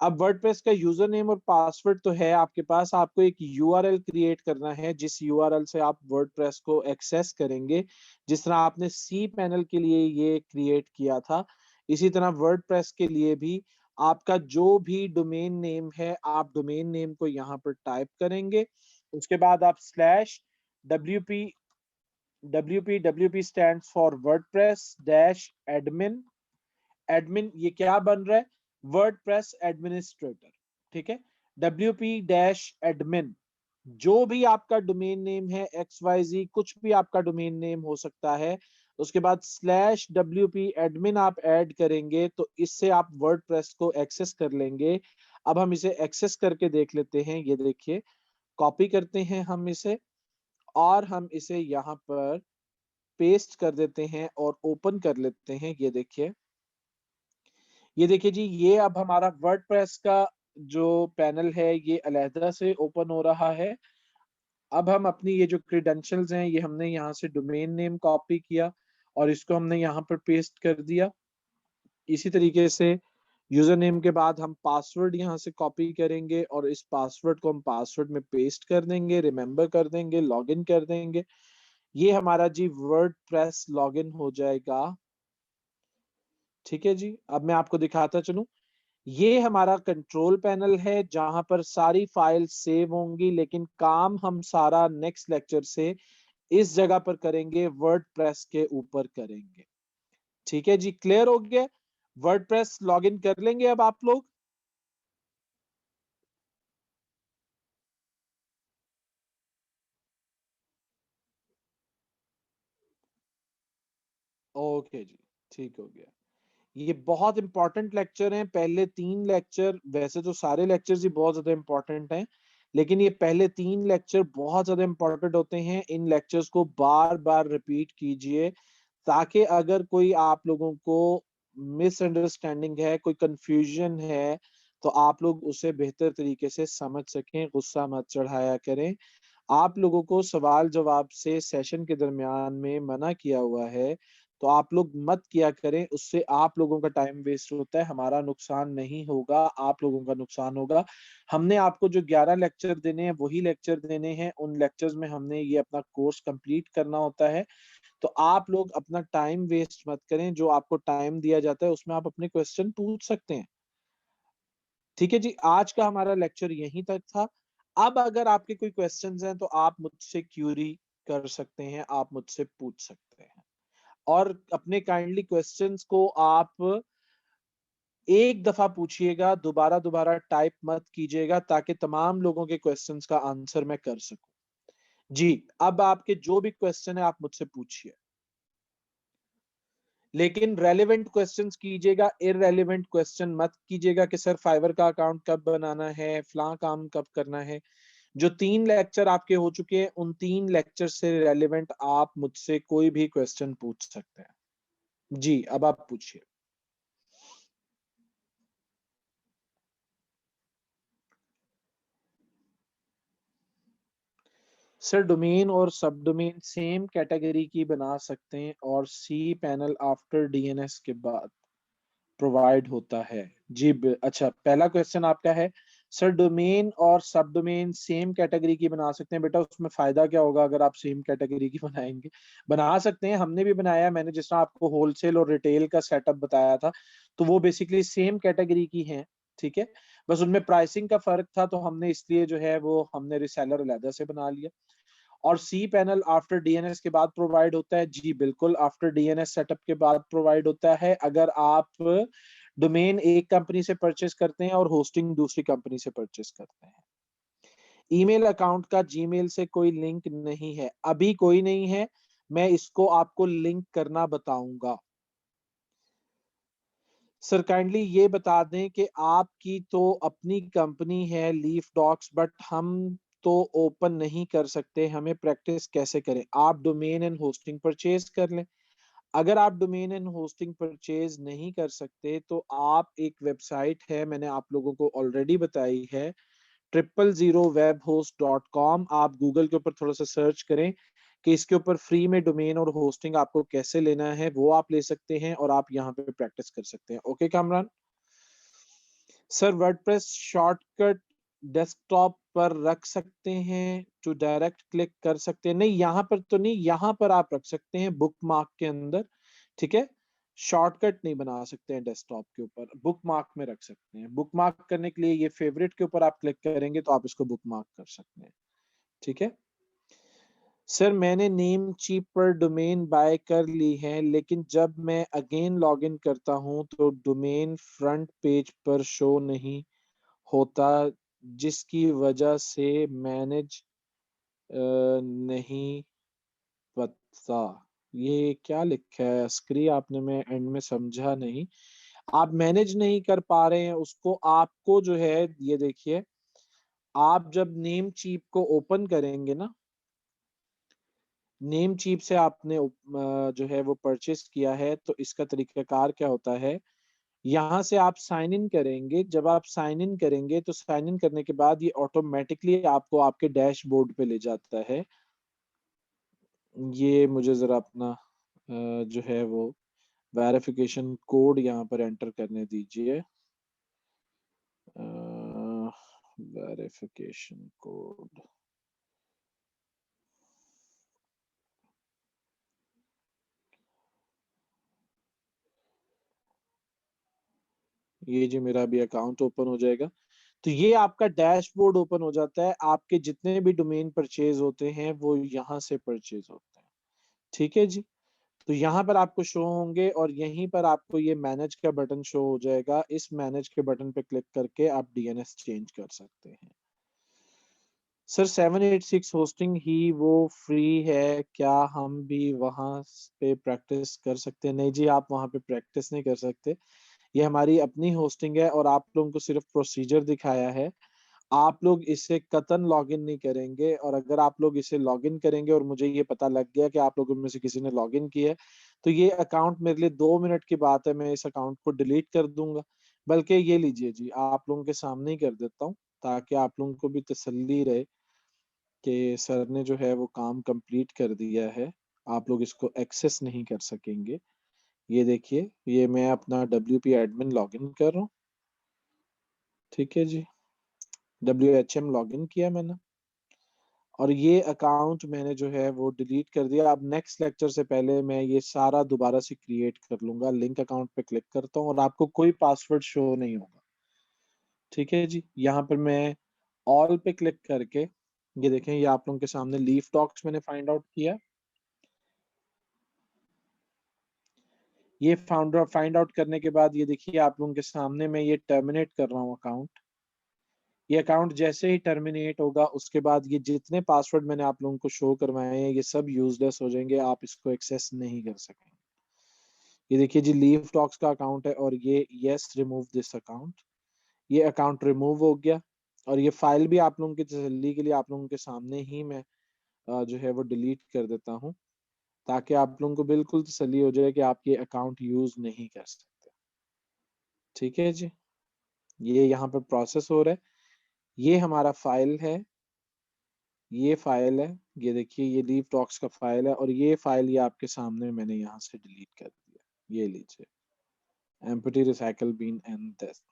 अब वर्डप्रेस का यूजर नेम और पासवर्ड तो है आपके पास, आपको एक यूआरएल क्रिएट करना है जिस यूआरएल से आप वर्डप्रेस को एक्सेस करेंगे। जिस तरह आपने सी पैनल के लिए ये क्रिएट किया था, इसी तरह वर्डप्रेस के लिए भी आपका जो भी डोमेन नेम है, आप डोमेन नेम को यहाँ पर टाइप करेंगे। उसके बाद आप /wp, WP stands for WordPress dash admin. Admin ये क्या बन रहा है, वर्डप्रेस एडमिनिस्ट्रेटर। ठीक है, WP डैश एडमिन, जो भी आपका डोमेन नेम है, XYZ कुछ भी आपका डोमेन नेम हो सकता है। उसके बाद /WP एडमिन आप ऐड करेंगे तो इससे आप वर्डप्रेस को एक्सेस कर लेंगे। अब हम इसे एक्सेस करके देख लेते हैं। ये देखिए, कॉपी करते हैं हम इसे, और हम इसे यहाँ पर पेस्ट कर देते हैं और ओपन कर लेते हैं। ये देखिए, ये देखिए जी, ये अब हमारा वर्डप्रेस का जो पैनल है ये अलहदा से ओपन हो रहा है। अब हम अपनी ये जो क्रीडेंशियल्स हैं, ये हमने यहाँ से डोमेन नेम कॉपी किया और इसको हमने यहाँ पर पेस्ट कर दिया। इसी तरीके से यूजर नेम के बाद हम पासवर्ड यहाँ से कॉपी करेंगे और इस पासवर्ड को हम पासवर्ड में पेस्ट कर देंगे, रिमेंबर कर देंगे, लॉगिन कर देंगे। ये हमारा जी वर्डप्रेस लॉगिन हो जाएगा। ठीक है जी, अब मैं आपको दिखाता चलूं। ये हमारा कंट्रोल पैनल है जहां पर सारी फाइल सेव होंगी, लेकिन काम हम सारा नेक्स्ट लेक्चर से इस जगह पर करेंगे, वर्डप्रेस के ऊपर करेंगे। ठीक है जी, क्लियर हो गया। वर्डप्रेस लॉगिन कर लेंगे अब आप लोग। ओके जी, ठीक हो गया। ये बहुत इंपॉर्टेंट लेक्चर हैं। पहले 3 लेक्चर, वैसे तो सारे लेक्चर्स ही बहुत ज्यादा इंपॉर्टेंट हैं, लेकिन ये पहले 3 लेक्चर बहुत ज्यादा इंपॉर्टेंट होते हैं। इन लेक्चर्स को बार बार रिपीट कीजिए, ताकि अगर कोई आप लोगों को मिसअंडरस्टैंडिंग है, कोई कंफ्यूजन है, तो आप लोग उसे बेहतर तरीके से समझ सकें। गुस्सा मत चढ़ाया करें। आप लोगों को सवाल जवाब से सेशन के दरमियान में मना किया हुआ है, तो आप लोग मत किया करें, उससे आप लोगों का टाइम वेस्ट होता है, हमारा नुकसान नहीं होगा, आप लोगों का नुकसान होगा। हमने आपको जो 11 लेक्चर देने हैं वही लेक्चर देने हैं, उन लेक्चर्स में हमने ये अपना कोर्स कंप्लीट करना होता है। तो आप लोग अपना टाइम वेस्ट मत करें, जो आपको टाइम दिया जाता है उसमें आप अपने क्वेश्चन पूछ सकते हैं। ठीक है जी, आज का हमारा लेक्चर यहीं तक था। अब अगर आपके कोई क्वेश्चंस हैं तो आप मुझसे क्यूरी कर सकते हैं, आप मुझसे पूछ सकते हैं, और अपने काइंडली क्वेश्चंस को आप एक दफा पूछिएगा, दोबारा दोबारा टाइप मत कीजिएगा, ताकि तमाम लोगों के क्वेश्चंस का आंसर मैं कर सकूं। जी, अब आपके जो भी क्वेश्चन है आप मुझसे पूछिए, लेकिन रेलेवेंट क्वेश्चंस कीजिएगा, इररेलेवेंट क्वेश्चन मत कीजिएगा कि सर फाइवर का अकाउंट कब बनाना है, फलां काम कब करना है। जो 3 लेक्चर आपके हो चुके हैं, उन 3 लेक्चर से रेलेवेंट आप मुझसे कोई भी क्वेश्चन पूछ सकते हैं। जी, अब आप पूछिए। सर डोमेन और सब डोमेन सेम कैटेगरी की बना सकते हैं और सी पैनल आफ्टर डीएनएस के बाद प्रोवाइड होता है। जी अच्छा, पहला क्वेश्चन आपका है, सर डोमेन और सब डोमेन सेम कैटेगरी की बना सकते हैं। बेटा उसमें फायदा क्या होगा अगर आप सेम कैटेगरी की बनाएंगे? बना सकते हैं, हमने भी बनाया है। मैंने जिस तरह आपको होलसेल और रिटेल का सेटअप बताया था, तो वो बेसिकली सेम कैटेगरी की हैं। ठीक है, बस उनमें प्राइसिंग का फर्क था, तो हमने इसलिए जो है वो हमने रिसेलर अलहदा से बना लिया। और सी पैनल आफ्टर डीएनएस के बाद प्रोवाइड होता है? जी बिल्कुल, आफ्टर डीएनएस सेटअप के बाद प्रोवाइड होता है, अगर आप डोमेन एक कंपनी से परचेस करते हैं और होस्टिंग दूसरी कंपनी से परचेस करते हैं। ईमेल अकाउंट का जीमेल से कोई लिंक नहीं है, अभी कोई नहीं है, मैं इसको आपको लिंक करना बताऊंगा। सर काइंडली ये बता दें कि आपकी तो अपनी कंपनी है लीफ डॉक्स, बट हम तो ओपन नहीं कर सकते, हमें प्रैक्टिस कैसे करें? आप डोमेन एंड होस्टिंग परचेज कर लें। अगर आप डोमेन एंड होस्टिंग परचेज नहीं कर सकते तो आप एक वेबसाइट है, मैंने आप लोगों को ऑलरेडी बताई है, 000webhost.com। आप गूगल के ऊपर थोड़ा सा सर्च करें कि इसके ऊपर फ्री में डोमेन और होस्टिंग आपको कैसे लेना है, वो आप ले सकते हैं और आप यहाँ पे प्रैक्टिस कर सकते हैं। Okay Kamran? Sir WordPress shortcut desktop पर रख सकते हैं, टू डायरेक्ट क्लिक कर सकते हैं? नहीं, यहाँ पर तो नहीं, यहाँ पर आप रख सकते हैं बुक मार्क के अंदर। ठीक है, शॉर्टकट नहीं बना सकते हैं डेस्कटॉप के ऊपर, बुक मार्क में रख सकते हैं। बुक मार्क करने के लिए ये फेवरेट के ऊपर आप क्लिक करेंगे तो आप इसको बुक मार्क कर सकते हैं। ठीक है सर, मैंने नेम चीप पर डोमेन बाय कर ली है, लेकिन जब मैं अगेन लॉगिन करता हूं तो डोमेन फ्रंट पेज पर शो नहीं होता, जिसकी वजह से मैनेज नहीं पता। ये क्या लिखा है स्क्री आपने, मैं एंड में समझा नहीं। आप मैनेज नहीं कर पा रहे हैं उसको, आपको जो है ये देखिए, आप जब नेम चीप को ओपन करेंगे ना, नेम चीप से आपने जो है वो परचेस किया है, तो इसका तरीकाकार क्या होता है, यहाँ से आप साइन इन करेंगे। जब आप साइन इन करेंगे तो साइन इन करने के बाद ये ऑटोमेटिकली आपको आपके डैशबोर्ड पे ले जाता है। ये मुझे जरा अपना जो है वो वेरिफिकेशन कोड यहाँ पर एंटर करने दीजिए। वेरिफिकेशन कोड, ये जी मेरा अभी अकाउंट ओपन हो जाएगा। तो ये आपका डैशबोर्ड ओपन हो जाता है, आपके जितने भी डोमेन परचेज होते हैं वो यहाँ से परचेज होते हैं। ठीक है जी, तो यहाँ पर आपको शो होंगे और यहीं पर आपको ये मैनेज का बटन शो हो जाएगा। इस मैनेज के बटन पे क्लिक करके आप डीएनएस चेंज कर सकते हैं। सर 786 होस्टिंग ही वो फ्री है, क्या हम भी वहां पे प्रैक्टिस कर सकते हैं? नहीं जी, आप वहां पे प्रैक्टिस नहीं कर सकते, ये हमारी अपनी होस्टिंग है और आप लोगों को सिर्फ प्रोसीजर दिखाया है। आप लोग इसे कतन लॉगिन नहीं करेंगे, और अगर आप लोग इसे लॉगिन करेंगे और मुझे ये पता लग गया कि आप लोगों में से किसी ने लॉगिन किया है, तो ये अकाउंट मेरे लिए 2 मिनट की बात है, मैं इस अकाउंट को डिलीट कर दूंगा। बल्कि ये लीजिए जी, आप लोगों के सामने ही कर देता हूँ, ताकि आप लोगों को भी तसल्ली रहे कि सर ने जो है वो काम कंप्लीट कर दिया है, आप लोग इसको एक्सेस नहीं कर सकेंगे। ये देखिए, ये मैं अपना WP एडमिन लॉगिन कर रहा हूँ। ठीक है जी, WHM लॉगिन किया मैंने और ये अकाउंट मैंने जो है वो डिलीट कर दिया। अब नेक्स्ट लेक्चर से पहले मैं ये सारा दोबारा से क्रिएट कर लूंगा। लिंक अकाउंट पे क्लिक करता हूँ और आपको कोई पासवर्ड शो नहीं होगा। ठीक है जी, यहाँ पर मैं ऑल पे क्लिक करके ये देखें, ये आप लोगों के सामने लीफ टॉक्स मैंने फाइंड आउट किया। ये फाइंड आउट करने के बाद ये देखिए आप लोगों के सामने मैं ये टर्मिनेट कर रहा हूँ अकाउंट। ये अकाउंट जैसे ही टर्मिनेट होगा उसके बाद ये जितने पासवर्ड मैंने आप लोगों को शो करवाए हैं ये सब यूजलेस हो जाएंगे, आप इसको एक्सेस नहीं कर सकेंगे। ये देखिए जी, लीव टॉक्स का अकाउंट है और ये यस रिमूव दिस अकाउंट, ये अकाउंट रिमूव हो गया। और ये फाइल भी आप लोगों की तसल्ली के लिए आप लोगों के सामने ही मैं जो है वो डिलीट कर देता हूँ, ताकि आप लोगों को बिल्कुल तसल्ली हो जाए कि आप ये अकाउंट यूज नहीं कर सकते। ठीक है जी, ये यहाँ पर प्रोसेस हो रहा है। ये हमारा फाइल है, ये फाइल है, ये देखिए ये लीव टॉक्स का फाइल है और ये फाइल ये आपके सामने मैंने यहाँ से डिलीट कर दिया। ये लीजिए, empty recycle been and this,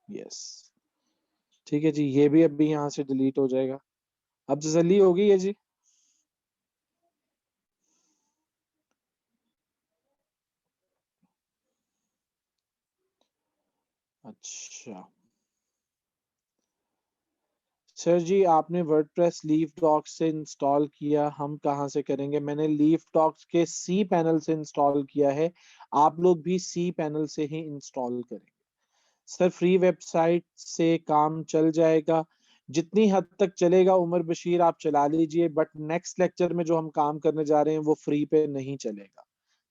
yes. ठीक है जी, ये भी अभी यहाँ से डिलीट हो जाएगा। अब तसल्ली होगी है जी। अच्छा सर जी, आपने वर्डप्रेस लीफ टॉक्स से इंस्टॉल किया, हम कहाँ से करेंगे? मैंने लीफ टॉक्स के सी पैनल से इंस्टॉल किया है, आप लोग भी सी पैनल से ही इंस्टॉल करेंगे। सर फ्री वेबसाइट से काम चल जाएगा, जितनी हद तक चलेगा उमर बशीर आप चला लीजिए, बट नेक्स्ट लेक्चर में जो हम काम करने जा रहे हैं वो फ्री पे नहीं चलेगा।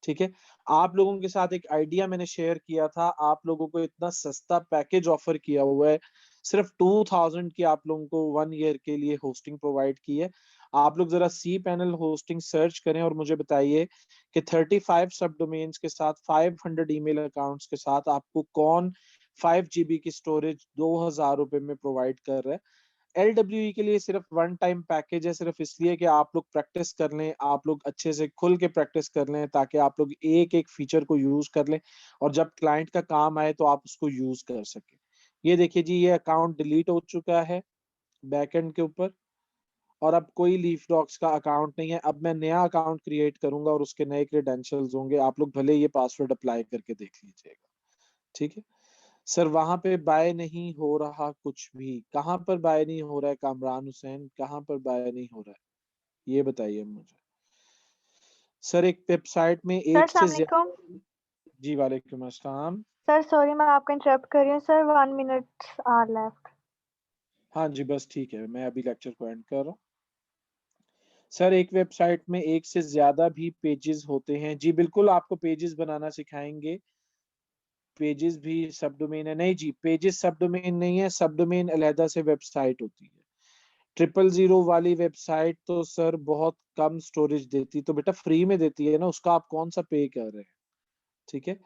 ठीक है, आप लोगों के साथ एक आइडिया मैंने शेयर किया था, आप लोगों को इतना सस्ता पैकेज ऑफर किया हुआ है, सिर्फ 2000 की आप लोगों को 1 ईयर के लिए होस्टिंग प्रोवाइड की है। आप लोग जरा सी पैनल होस्टिंग सर्च करें और मुझे बताइए कि 35 सब डोमेन्स के साथ 500 ईमेल अकाउंट्स के साथ आपको कौन 5 GB की स्टोरेज 2000 रुपए में प्रोवाइड कर रहा है। LWE के लिए सिर्फ वन टाइम पैकेज है, सिर्फ इसलिए कि आप लोग प्रैक्टिस कर लें, आप लोग अच्छे से खुल के प्रैक्टिस कर लें, ताकि आप लोग एक एक फीचर को यूज कर लें और जब क्लाइंट का काम आए तो आप उसको यूज कर सकें। ये देखिए जी, ये अकाउंट डिलीट हो चुका है बैकएंड के ऊपर और अब कोई लीफ डॉक्स का अकाउंट नहीं है। अब मैं नया अकाउंट क्रिएट करूंगा और उसके नए क्रेडेंशियल्स होंगे, आप लोग भले ये पासवर्ड अप्लाई करके देख लीजिएगा। ठीक है सर, वहां पे बाय नहीं हो रहा कुछ भी, कहाँ पर बाय नहीं हो रहा है कामरान हुसैन, कहाँ पर बाय नहीं हो रहा है ये बताइए मुझे। सर एक वेबसाइट में सर एक से अस्सलाम वालेकुम। ज्यादा। जी वालेकुम अस्सलाम। सर सॉरी मैं आपको इंटरप्ट कर रही हूँ सर, 1 मिनट आर लेफ्ट। हाँ जी बस ठीक है, मैं अभी लेक्चर को एंड कर रहा हूँ। सर एक वेबसाइट में एक से ज्यादा भी पेजेस होते हैं, जी बिल्कुल आपको पेजेस बनाना सिखाएंगे। पेजेस भी सब डोमेन है? नहीं जी, पेजेस सब डोमेन नहीं है, सब डोमेन अलहदा से वेबसाइट होती है। 000 वाली वेबसाइट तो सर बहुत कम स्टोरेज देती, तो बेटा फ्री में देती है ना, उसका आप कौन सा पे कर रहे हैं। ठीक है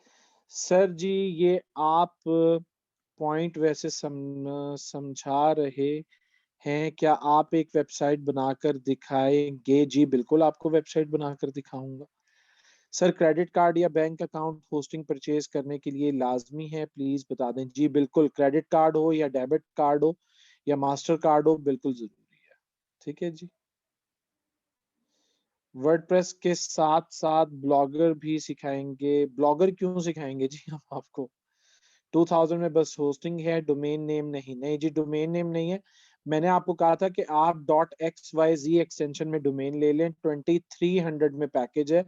सर जी, ये आप पॉइंट वैसे समझा रहे हैं, क्या आप एक वेबसाइट बनाकर दिखाएंगे? जी बिल्कुल आपको वेबसाइट बनाकर दिखाऊंगा। सर क्रेडिट कार्ड या बैंक अकाउंट होस्टिंग परचेज करने के लिए लाजमी है, प्लीज बता दें। जी बिल्कुल, क्रेडिट कार्ड हो या डेबिट कार्ड हो या मास्टर कार्ड हो, बिल्कुल जरूरी है। ठीक है जी, वर्डप्रेस के साथ साथ ब्लॉगर भी सिखाएंगे? ब्लॉगर क्यों सिखाएंगे जी हम आपको? 2000 में बस होस्टिंग है, डोमेन नेम नहीं। नहीं जी, डोमेन नेम नहीं है, मैंने आपको कहा था कि आप .xyz एक्सटेंशन में डोमेन ले लें। 2300 में पैकेज है,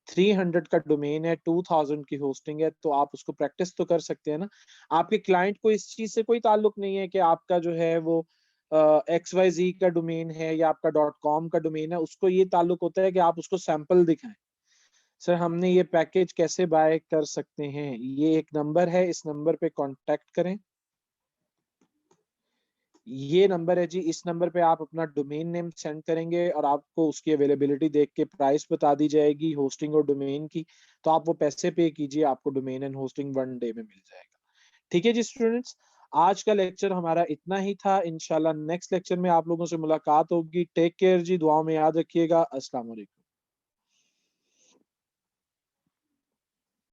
300 का डोमेन है, 2000 की होस्टिंग है, तो आप उसको प्रैक्टिस तो कर सकते हैं ना। आपके क्लाइंट को इस चीज से कोई ताल्लुक नहीं है कि आपका जो है वो XYZ का डोमेन है या आपका .com का डोमेन है, उसको ये ताल्लुक होता है कि आप उसको सैंपल दिखाएं। सर हमने ये पैकेज कैसे बाय कर सकते हैं? ये एक नंबर है, इस नंबर पे कांटेक्ट करें। ये नंबर है जी, इस नंबर पे आप अपना डोमेन नेम सेंड करेंगे और आपको उसकी अवेलेबिलिटी देख के प्राइस बता दी जाएगी होस्टिंग और डोमेन की, तो आप वो पैसे पे कीजिए, आपको डोमेन एंड होस्टिंग 1 डे में मिल जाएगा। ठीक है जी स्टूडेंट्स, आज का लेक्चर हमारा इतना ही था। इंशाल्लाह नेक्स्ट लेक्चर में आप लोगों से मुलाकात होगी। टेक केयर जी, दुआओं में याद रखिएगा। अस्सलाम वालेकुम।